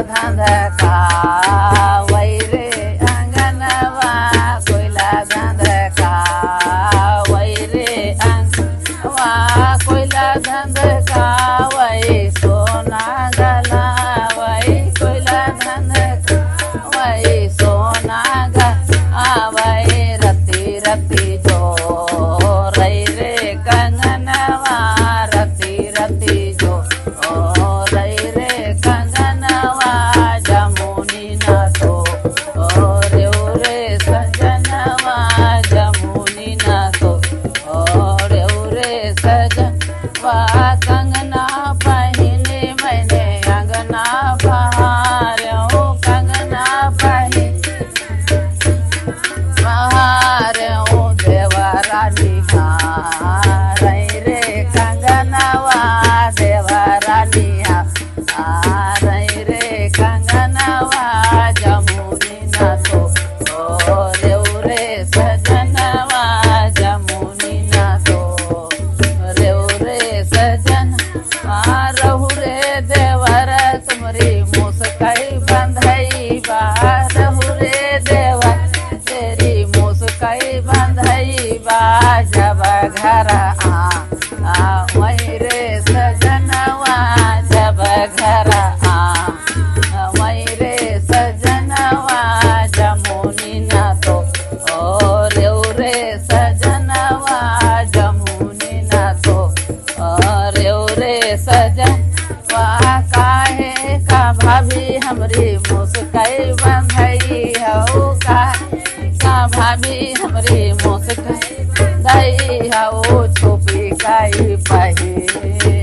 धंधका वही रे अंगनवा कोयला धंधका वही रे अंगनवा कोयला धंधका वही सोना गला वही कोयला धंधका वही सोना गला वही रति रति जो रही रे कंगनवा रति रति जो रही रे कंगनवा जमुनी न तो रेव रे सजनवा जमुनी न तो रेव रे सजनवा कंगना पहिने मैंने अंगना बहार्यो कंगना पहिने बहार्यो देवरानी रही रे कंगनवा देवरानी रही रे कंगनवा जमुनी न तो रेव रे सजनवा जमुनी न तो रेव रे सजनवा रहु रे देवर तुमरी मुस्काई बंधई बा रहु रे देवर तेरी मुस्काई बंधई बा जब घर वही रे सजनवा जब घर वही रे सजनवा जमुनी न तो रेव रे सजनवा जमुनी न तो रेव रे सजनवा काहे का भाभी हमरी मुस्काई बंधई हो का भाभी हमरी मुस्काई दई हो छुपी काई पही